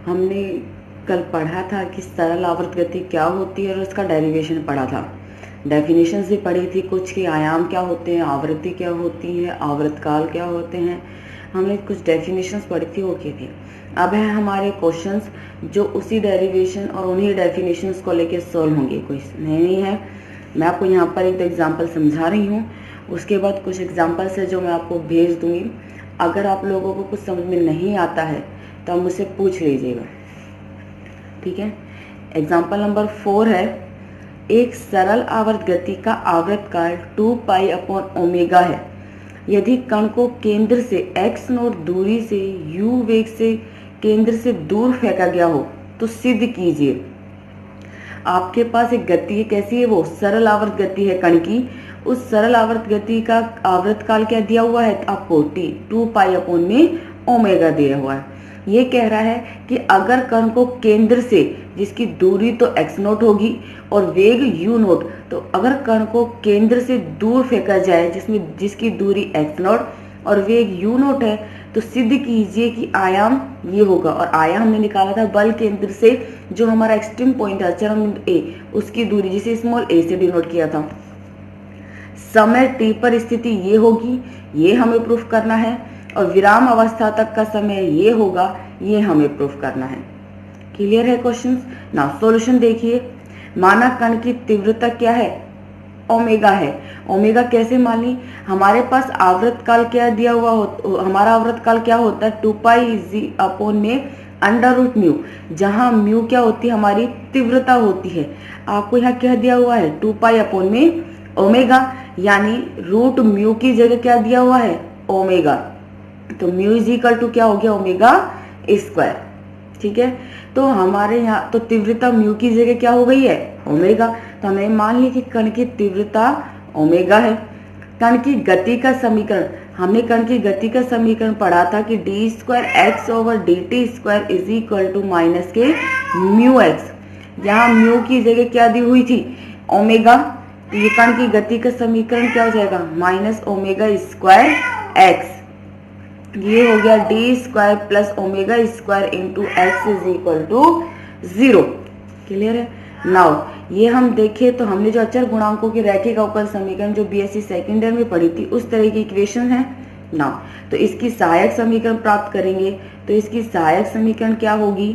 हमने कल पढ़ा था कि सरल आवर्त गति क्या होती है और उसका डेरिवेशन पढ़ा था। डेफिनेशंस भी पढ़ी थी कुछ कि आयाम क्या होते हैं, आवृत्ति क्या होती है, आवर्तकाल क्या होते हैं। हमने कुछ डेफिनेशंस पढ़ी थी, ओके थी। अब है हमारे क्वेश्चंस जो उसी डेरिवेशन और उन्हीं डेफिनेशंस को लेके सॉल्व होंगे, कोई नहीं है। मैं आपको यहाँ पर एक एग्जाम्पल समझा रही हूँ, उसके बाद कुछ एग्जाम्पल्स है जो मैं आपको भेज दूँगी। अगर आप लोगों को कुछ समझ में नहीं आता है तो आप मुझसे पूछ लीजिएगा, ठीक है। एग्जाम्पल नंबर 4 है, एक सरल आवर्त गति का आवर्तकाल 2 पाई अपॉन ओमेगा है। यदि कण को केंद्र से x नॉट दूरी से u वेग से केंद्र से दूर फेंका गया हो तो सिद्ध कीजिए। आपके पास एक गति है, कैसी है वो? सरल आवर्त गति है कण की। उस सरल आवर्त गति का आवर्तकाल क्या दिया हुआ है आपको? t 2 पाई अपॉन में ओमेगा दिया हुआ है। ये कह रहा है कि अगर कण को केंद्र से, जिसकी दूरी तो x नोट होगी और वेग u नोट, तो अगर कण को केंद्र से दूर फेंका जाए जिसकी दूरी x नोट और वेग u नोट है, तो सिद्ध कीजिए कि आयाम ये होगा। और आयाम हमने निकाला था बल केंद्र से जो हमारा एक्सट्रीम पॉइंट है चरम बिंदु a, उसकी दूरी जिसे स्मॉल a से डिनोट किया था। समय t पर स्थिति ये होगी, ये हमें प्रूफ करना है। और विराम अवस्था तक का समय ये होगा, ये हमें प्रूफ करना है। क्लियर है क्वेश्चंस? नाउ सॉल्यूशन देखिए। माना कण की तीव्रता क्या है? ओमेगा है। ओमेगा कैसे मान ली? हमारे पास आवर्तकाल क्या दिया हुआ हमारा आवर्तकाल क्या होता है? 2 पाई इजी अपॉन में अंडर रूट म्यू, जहां म्यू क्या होती है? हमारी तीव्रता होती है। आपको यहाँ क्या दिया हुआ है? 2 पाई अपॉन में ओमेगा, यानी रूट म्यू की जगह क्या दिया हुआ है? ओमेगा। तो म्यू इज इक्वल टू क्या हो गया? ओमेगा स्क्वायर, ठीक है। तो हमारे यहाँ तो तीव्रता म्यू की जगह क्या हो गई है? ओमेगा। तो हमने मान ली कि कण की तीव्रता ओमेगा है। कण की गति का समीकरण, हमने कण की गति का समीकरण पढ़ा था कि D square x over D T square is equal to minus K mu x. यहाँ म्यू की जगह क्या दी हुई थी? ओमेगा। तो ये कण की गति का समीकरण क्या हो जाएगा? Minus omega square x. ये हो गया d square plus omega square into x is equal to 0। Clear है? नाउ ये हम देखें तो हमने जो अचर गुणांकों के रैखिक अवकल समीकरण जो बीएससी सेकेंड ईयर में पढ़ी थी उस तरह की इक्वेशन है। नाउ तो इसकी सहायक समीकरण प्राप्त करेंगे, तो इसकी सहायक समीकरण क्या होगी?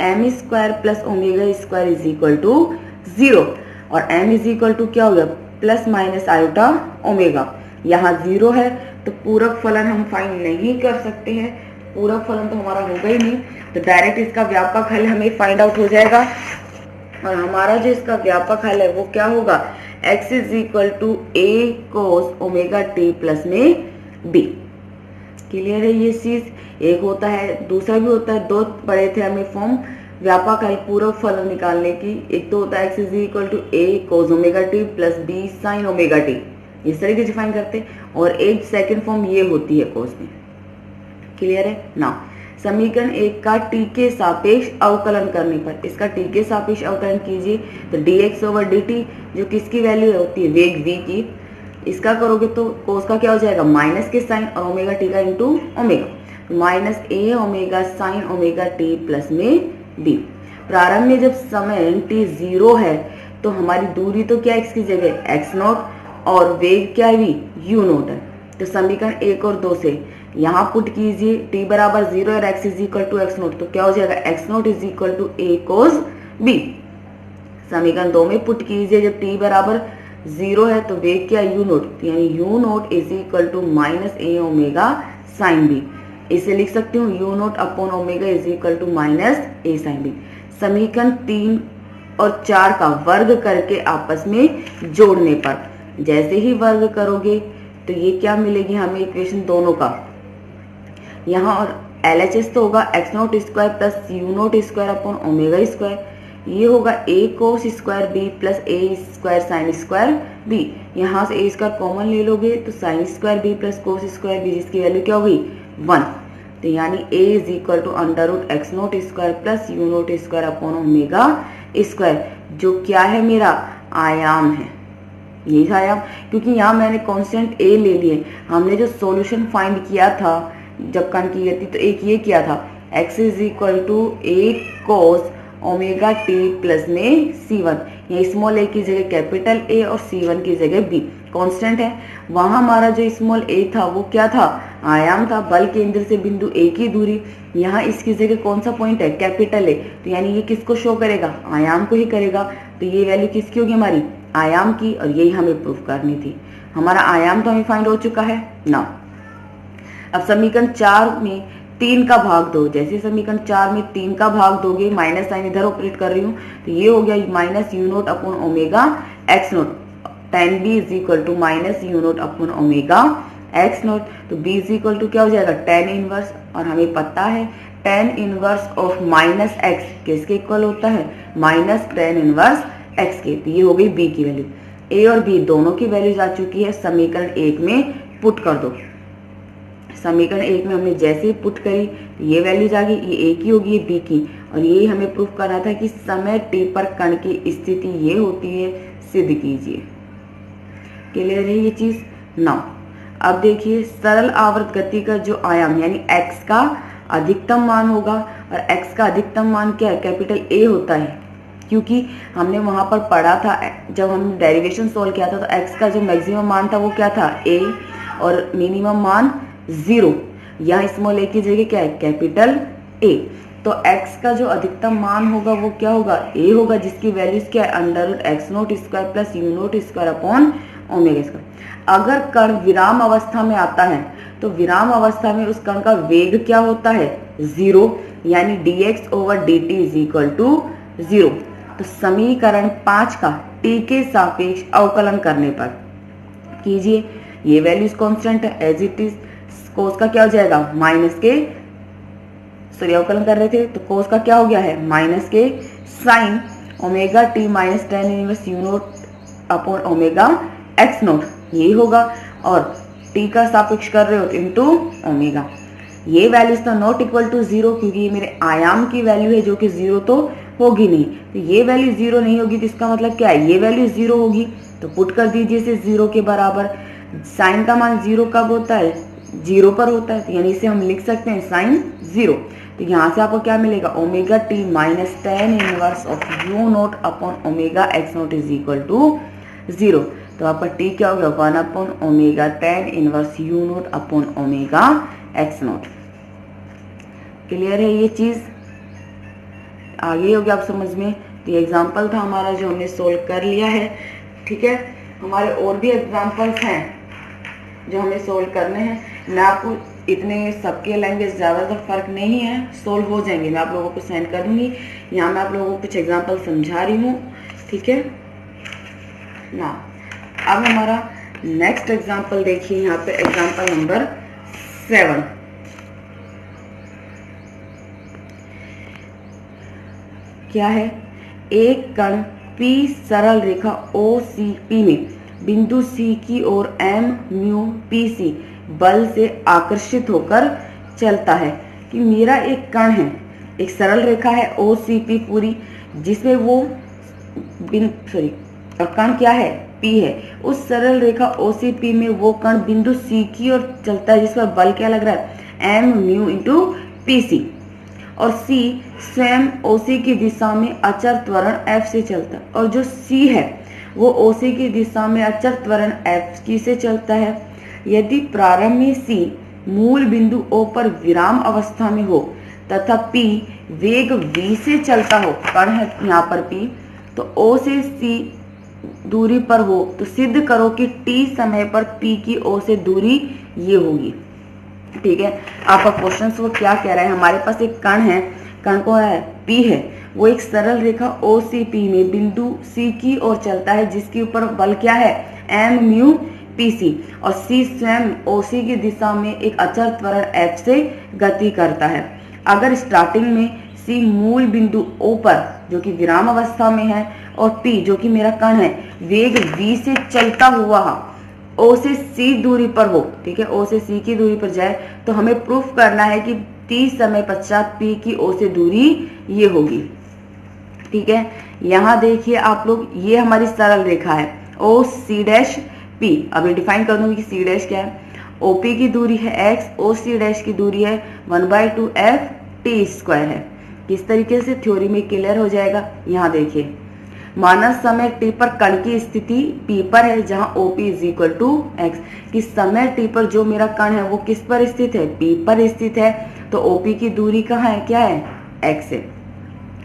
M square plus omega square is equal to 0। और एम इज इक्वल टू क्या हो गया? Plus minus iota omega. यहाँ 0 है तो पूरक फलन हम फाइंड नहीं कर सकते हैं, पूरक फलन तो हमारा होगा ही नहीं। तो डायरेक्ट इसका व्यापक हल हमें फाइंड आउट हो जाएगा। और हमारा जो इसका व्यापक हल है वो क्या होगा? x is equal to a cos omega t plus में b। क्लियर है ये चीज? एक होता है, दूसरा भी होता है। दो पढ़े थे हमें फॉर्म व्यापक हल पूरक फलन निकालने की। एक तो होता है x is equal to a cos omega t plus b sin omega t, इस तरीके से डिफाइन करते हैं। और एक सेकंड फॉर्म ये होती है कोस में। क्लियर है? नाउ समीकरण 1 का t के सापेक्ष अवकलन करने पर, इसका t के सापेक्ष अवकलन कीजिए तो dx ओवर dt जो किसकी वैल्यू होती है? वेग v की। इसका करोगे तो कोस का क्या हो जाएगा? माइनस के साइन और ओमेगा t का into omega, minus a omega sine omega t plus में b। प्रारंभ में जब समय t 0 है तो हमारी दूरी तो क्या x की जगह x नॉट और वेग क्या है? u नोट है। तो समीकरण 1 और 2 से यहाँ पुट कीजिए t बराबर 0 और x is equal to x naught, तो क्या हो जाएगा? x naught is equal to a cos b। समीकरण 2 में पुट कीजिए, जब t बराबर 0 है तो वेग क्या? u नोट, यानी u naught is equal to minus a omega sine b। इसे लिख सकती हूँ u naught upon omega is equal to minus a sine b। समीकरण 3 और 4 का वर्ग करके आपस में जोड़ने पर, जैसे ही वर्ग करोगे तो ये क्या मिलेगी हमें? इक्वेशन दोनों का यहाँ और LHS तो होगा x naught square plus u naught square upon omega square. ये होगा a cos square b plus a square sine square b। यहाँ से a स्क्वायर कॉमन ले लोगे तो sine square b plus cos square b, जिसकी वैल्यू क्या होगी? 1। तो यानी a is equal to under root x naught square plus u naught square upon omega square, जो क्या है? मेरा आयाम है। यही था आयाम, क्योंकि यहाँ मैंने कांस्टेंट a ले लिए। हमने जो सॉल्यूशन फाइंड किया था जब कण की गति, तो एक ये किया था x is equal to a cos omega t plus में C1। ये स्मॉल ए की जगह कैपिटल ए और C1 की जगह B कांस्टेंट है। वहां हमारा जो स्मॉल a था वो क्या था, आयाम था, बल केंद्र से बिंदु A की दूरी। यहाँ इसकी जगह कौन सा पॉइंट है, कैपिटल ए, तो यानी ये किसको शो करेगा, आयाम को ही करेगा। तो ये वैल्यू किसकी होगी, हमारी आयाम की, और यही हमें प्रूफ करनी थी। हमारा आयाम तो हमें फाइंड हो चुका है ना। अब समीकरण 4 में 3 का भाग दो, जैसे समीकरण 4 में 3 का भाग दोगे, माइनस साइन इधर ऑपरेट कर रही हूँ, तो ये हो गया minus u naught upon omega x naught. tan b is equal to minus u naught upon omega x naught. तो b इज इक्वल टू क्या हो जाएगा, tan इनवर्स, और हमें पता है tan inverse of minus x किसके इक्वल होता है, माइनस tan इनवर्स एक्स के। तो ये हो गई b की वैल्यू। a और b दोनों की वैल्यूज आ चुकी है, समीकरण 1 में पुट कर दो। समीकरण 1 में हमने जैसे ही पुट करी ये वैल्यूज आ गई, ये a की होगी, ये b की, और ये हमें प्रूफ करना था कि समय t पर कण की स्थिति ये होती है, सिद्ध कीजिए। क्लियर है ये चीज ना। अब देखिए सरल आवर्त गति का जो आयाम यानी x का अधिकतम मान होगा, और x का अधिकतम मान क्या है, कैपिटल A होता है, क्योंकि हमने वहां पर पढ़ा था जब हम डेरिवेशन सोल्व किया था, तो x का जो मैक्सिमम मान था वो क्या था, a, और मिनिमम मान 0। यहाँ स्मॉल a की जगह क्या है, कैपिटल A। तो x का जो अधिकतम मान होगा वो क्या होगा, a होगा, जिसकी वैल्यूज क्या है, under root x naught square plus u naught square upon omega square. अगर कण विराम अवस्था में आता है तो विराम अवस्था में उस कण का वेग क्या होता है, 0, यानी dx over dt is equal to 0। तो समीकरण 5 का t के सापेक्ष अवकलन करने पर कीजिए, ये वैल्यूज कांस्टेंट है एज इट इज। कोस का क्या हो जाएगा, माइनस के, सॉरी अवकलन कर रहे थे तो कोस का क्या हो गया है, माइनस के sine omega t minus tan inverse u naught upon omega x note, यही होगा, और t का सापेक्ष कर रहे हो तो इनटू ओमेगा। ये वैल्यूज तो नॉट इक्वल टू 0, क्योंकि ये मेरे आयाम की वैल्यू है जो कि 0 तो होगी नहीं। तो ये वैल्यू 0 नहीं होगी तो इसका मतलब क्या है, ये वैल्यू 0 होगी, तो पुट कर दीजिए इसे 0 के बराबर। साइन का मान 0 कब होता है, 0 पर होता है, तो यानी इसे हम लिख सकते हैं साइन 0। तो यहाँ से आपको क्या मिलेगा, omega t minus tan inverse of u naught upon omega x naught is equal to 0। तो आपका t क्या हो गया, 1 upon omega tan inverse u naught upon omega x naught. Clear है ये चीज, आगे हो गया आप समझ में। तो ये एग्जाम्पल था हमारा जो हमने सोल्व कर लिया है, ठीक है। हमारे और भी एग्जाम्पल्स हैं जो हमें सोल्व करने हैं। मैं आपको इतने सबके लैंग्वेज ज़्यादातर फर्क नहीं है, सोल्व हो जाएंगे, मैं आप लोगों को सेंड कर दूंगी। यहाँ मैं आप लोगों को कुछ एग्जाम्पल समझा रही हूँ, ठीक है ना। अब हमारा नेक्स्ट एग्जाम्पल देखिए, यहाँ पे एग्जाम्पल नंबर 7। क्या है, एक कण P सरल रेखा OCP में बिंदु C की ओर m म्यू PC बल से आकर्षित होकर चलता है। कि मेरा एक कण है, एक सरल रेखा है OCP पूरी, जिसमें वो और कण क्या है, P है। उस सरल रेखा OCP में वो कण बिंदु C की ओर चलता है, जिस पर बल क्या लग रहा है, m म्यू इंटू PC, और C स्वयं OC की दिशा में अचर त्वरण F से चलता है। और जो C है वो OC की दिशा में अचर त्वरण F की से चलता है। यदि प्रारंभ में C मूल बिंदु O पर विराम अवस्था में हो तथा P वेग V से चलता हो, कण है यहाँ पर P, तो O से C दूरी पर हो, तो सिद्ध करो कि T समय पर P की O से दूरी ये होगी। ठीक है, आपका क्वेश्चन वो क्या कह रहा है, हमारे पास एक कण है, कण को है P है, वो एक सरल रेखा OCP में बिंदु C की ओर चलता है, जिसके ऊपर बल क्या है, m म्यू PC, और C स्वयं OC की दिशा में एक अचर त्वरण F से गति करता है। अगर स्टार्टिंग में C मूल बिंदु O पर जो कि विराम अवस्था में है और P जो कि मेरा कण है वेग V से चलता हुआ O से C दूरी पर हो, ठीक है, O से C की दूरी पर जाए, तो हमें प्रूफ करना है कि T समय पश्चात P की O से दूरी ये होगी। ठीक है, यहाँ देखिए आप लोग, ये हमारी सरल रेखा है OC' P। अभी डिफाइन कर दूंगी कि C' क्या है। OP की दूरी है x, OC' की दूरी है 1/2 F टी स्क्वायर है। किस तरीके से थ्योरी में क्लियर हो जाएगा। यहाँ देखिए, माना समय टी पर कण की स्थिति पी पर है जहां OP is equal to x. कि समय टी पर जो मेरा कण है वो किस पर स्थित है, पी पर स्थित है। तो OP की दूरी कहाँ है, क्या है, एक्स है।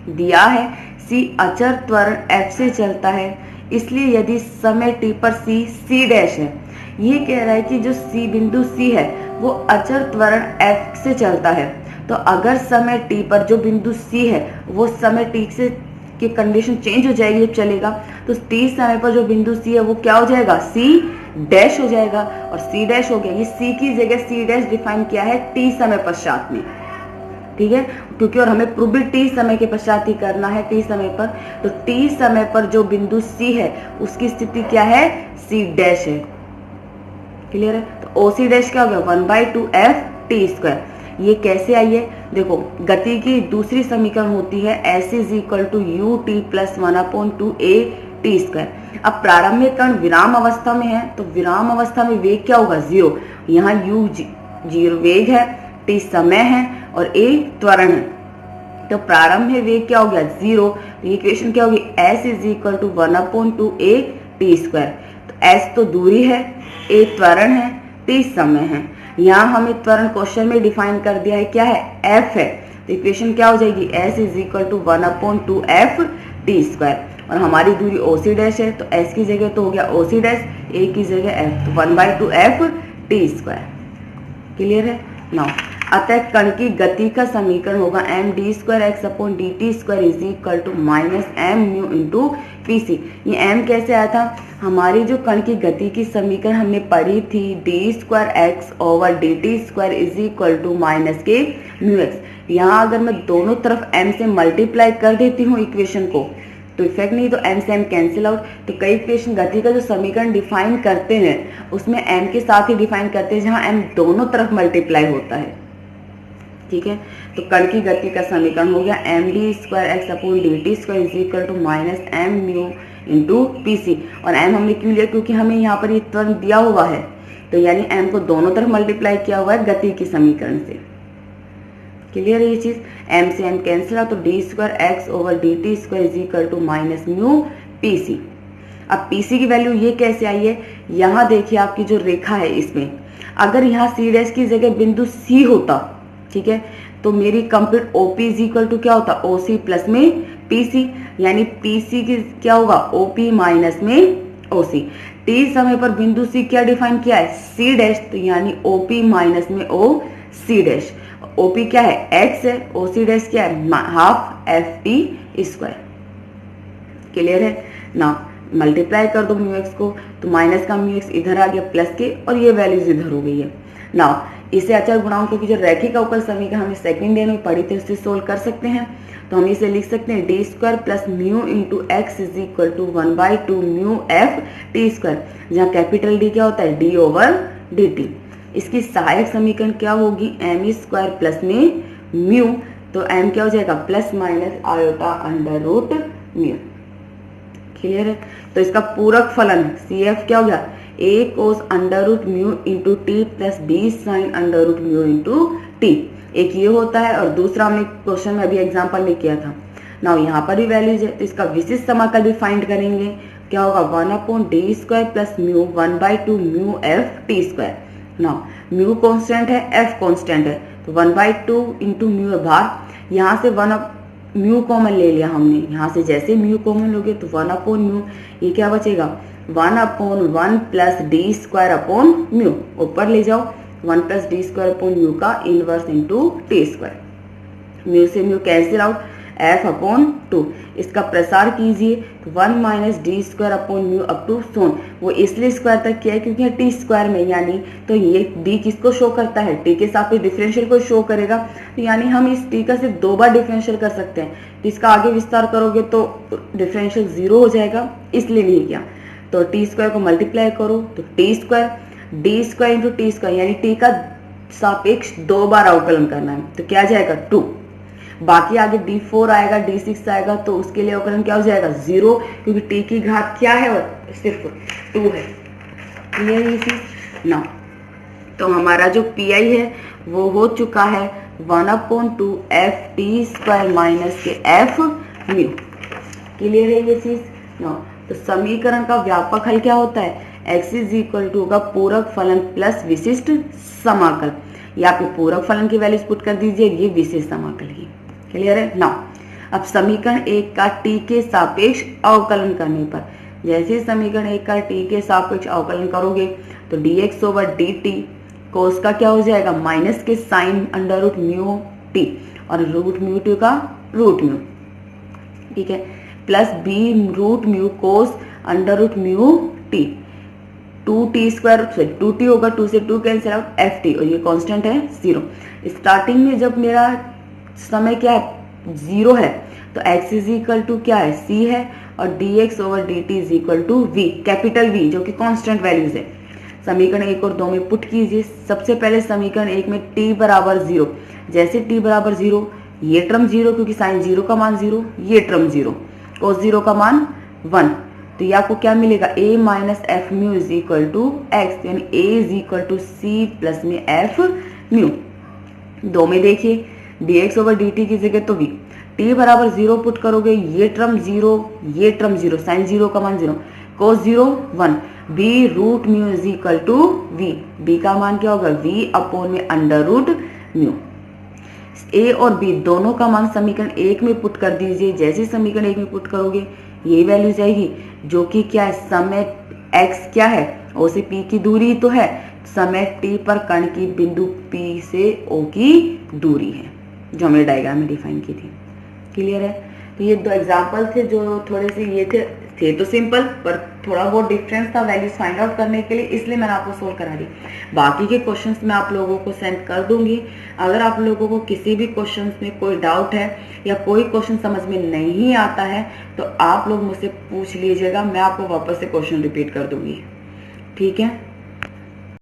दिया है C अचर त्वरण F से चलता है, इसलिए यदि समय टी पर C डैश है, ये कह रहा है कि जो C बिंदु C है वो अचर त्वरण F से चलता है। तो अगर समय टी पर जो बिंदु C है वो समय टी से की कंडीशन चेंज हो जाएगी जब चलेगा, तो टी समय पर जो बिंदु C है वो क्या हो जाएगा, C डैश हो जाएगा। और C डैश हो गया, ये C की जगह C डैश डिफाइन किया है टी समय पश्चात में, ठीक है, क्योंकि और हमें प्रूव भी टी समय के पश्चात ही करना है, टी समय पर। तो टी समय पर जो बिंदु C है उसकी स्थिति क्या है, C डैश है। क्लियर है। तो OC डैश क्या हो गया, 1/2f टी स्क्वायर। ये कैसे आई है, देखो गति की दूसरी समीकरण होती है S is equal to u t plus 1/2a t square. अब प्रारंभिक कण विराम अवस्था में है, तो विराम अवस्था में वेग क्या होगा, 0। यहाँ u 0 वेग है, t समय है और a त्वरण है। तो प्रारंभ में वेग क्या हो गया, 0। तो इक्वेशन क्या होगी, S is equal to 1/2a t square. तो S तो दूरी है, a त्वरण है, t समय है। यहाँ हमें त्वरण क्वेश्चन में डिफाइन कर दिया है, क्या है, f है। तो इक्वेशन क्या हो जाएगी, S is equal to 1/2f t square. और हमारी दूरी OC डैश है, तो S की जगह तो हो गया OC डैश, A की जगह f, तो 1/2f टी स्क्वायर। क्लियर है। नाउ अतः कण की गति का समीकरण होगा md²x/dt² is equal to -m μ × pc। ये m कैसे आया था, हमारी जो कण की गति की समीकरण हमने पढ़ी थी d²x/dt² is equal to -k μx। यहाँ अगर मैं दोनों तरफ m से मल्टीप्लाई कर देती हूँ इक्वेशन को तो इफेक्ट नहीं, तो m से m कैंसिल आउट। तो कई इक्वेशन गति का जो समीकरण डिफाइन करते हैं उसमें m के साथ ही डिफाइन करते हैं जहां m दोनों तरफ मल्टीप्लाई होता है, ठीक है। तो कण की गति का समीकरण हो गया md²x/dt² is equal to -m μ × pc। और m हमने क्यों लिया, क्योंकि हमें यहाँ पर ये त्वरण दिया हुआ है, तो यानी m को दोनों तरफ मल्टीप्लाई किया हुआ है गति की समीकरण से। क्लियर है ये चीज। m से m कैंसिल, तो d²x/dt² is equal to -μ pc। अब pc की वैल्यू ये कैसे आई है, यहाँ देखिए आपकी जो रेखा है इसमें अगर यहाँ c डैश की जगह बिंदु c होता, ठीक है, तो मेरी complete OP is equal to क्या होता, OC प्लस में PC। यानी PC की क्या होगा, OP माइनस में OC। t समय पर बिंदु C क्या डिफाइन किया है, C डैश, तो यानी OP माइनस में OC डैश। OP क्या है, x है, OC डैश क्या है, हाफ FT²। क्लियर है ना। मल्टीप्लाई कर दो μx को, तो माइनस का μx इधर आ गया प्लस के, और ये वैल्यूज इधर हो गई है ना। इसे अचर गुणांकों की जो रैखिक अवकल समीकरण हमने सेकंड ईयर में पढ़ी थी उससे सोल्व कर सकते हैं। तो हम इसे लिख सकते हैं d² plus μ × x is equal to 1/2 μf t², जहाँ कैपिटल D क्या होता है, d/dt। इसकी सहायक समीकरण क्या होगी, m² प्लस में म्यू, तो m क्या हो जाएगा, plus minus iota under root mu. Clear है। तो इसका पूरक फलन CF क्या हो गया, a cos under root mu into t plus b sine under root mu into t. एक ये होता है और दूसरा हमने क्वेश्चन में अभी एग्जांपल में किया था। नाउ यहाँ पर ही वैल्यूज है, तो इसका विशिष्ट समाकल भी फाइंड करेंगे। क्या होगा, 1/d² plus mu 1/2 mu f t²। Now mu constant है, f कॉन्स्टेंट है, तो 1/2 इंटू म्यू है बाहर, यहाँ से म्यू कॉमन ले लिया हमने, यहाँ से जैसे म्यू कॉमन लोगे तो 1/म्यू, ये क्या बचेगा 1/1 प्लस d² म्यू, ऊपर ले जाओ 1 प्लस d² म्यू का इनवर्स इंटू t²। म्यू से म्यू कैंसिल आउट, f/2। इसका प्रसार कीजिए तो 1 minus d² mu up to सोन। वो इसलिए स्क्वायर तक किया है क्योंकि है t² में, यानी तो ये d किसको शो करता है, t के साथ डिफरेंशियल को शो करेगा। तो यानी हम इस t का सिर्फ 2 बार डिफरेंशियल कर सकते हैं, तो इसका आगे विस्तार करोगे तो डिफरेंशियल 0 हो जाएगा, इसलिए नहीं किया। तो t² को मल्टीप्लाई करो तो t² d² इंटू t², यानी t का सापेक्ष 2 बार अवकलन करना है, तो क्या जाएगा 2। बाकी आगे d4 आएगा, d6 आएगा, तो उसके लिए अवकलन क्या हो जाएगा 0, क्योंकि t की घात क्या है और सिर्फ 2 है। क्लियर है इसी ना। तो हमारा जो पी आई है वो हो चुका है 1/2 एफ टी स्क्वायर माइनस के एफ म्यू। क्लियर है ये चीज? नो, तो समीकरण का व्यापक हल क्या होता है? x इज इक्वल टू का पूरक फलन प्लस विशिष्ट समाकल। या पे पूरक फलन की वैल्यूज पुट कर दीजिए, ये विशिष्ट समाकल की। क्लियर है? नाउ अब समीकरण 1 का t के सापेक्ष अवकलन करने पर, जैसे समीकरण 1 का t के सापेक्ष अवकलन करोगे तो dx ओवर dt कोस का क्या हो जाएगा? माइनस के sine under root mu T और रूट म्यू टी का रूट म्यू, ठीक है, plus B root mu cos under root mu T, 2t square, sorry 2t होगा, 2 से 2 कैंसिल आउट, एफ टी, और ये कांस्टेंट है 0। स्टार्टिंग में जब मेरा समय क्या है? 0 है, तो x इज इक्वल टू क्या है? c है, और dx over dt is equal to v, capital V, जो कि कांस्टेंट वैल्यूज है। समीकरण 1 और 2 में पुट कीजिए। सबसे पहले समीकरण 1 में t बराबर 0, जैसे t बराबर 0, ये टर्म 0 क्योंकि साइन 0 का मान 0, ये टर्म 0, cos 0 का मान 1, तो ये आपको क्या मिलेगा? a minus f mu is equal to x, यानी a is equal to c plus में एफ म्यू। 2 में देखिए dx ओवर dt की जगह तो v, t बराबर 0 पुट करोगे, ये टर्म 0, ये टर्म 0, साइन 0 का मान 0, cos 0 1, b root mu is equal to v, b का मान क्या होगा? v अपॉन में अंडर रूट म्यू। a और b दोनों का मान समीकरण 1 में पुट कर दीजिए। जैसे समीकरण 1 में पुट करोगे ये वैल्यू जाएगी, जो कि क्या है? समय x क्या है? o से p की दूरी तो है, समय t पर कण की बिंदु p से o की दूरी है, जो हमने डायग्राम में डिफाइन की थी। क्लियर है? तो ये 2 एग्जाम्पल थे जो थोड़े से ये थे तो सिंपल, पर थोड़ा बहुत डिफरेंस था वैल्यूज फाइंड आउट करने के लिए, इसलिए मैंने आपको सोल्व करा दी। बाकी के क्वेश्चंस मैं आप लोगों को सेंड कर दूंगी। अगर आप लोगों को किसी भी क्वेश्चंस में कोई डाउट है या कोई क्वेश्चन समझ में नहीं आता है तो आप लोग मुझसे पूछ लीजिएगा, मैं आपको वापस से क्वेश्चन रिपीट कर दूंगी। ठीक है?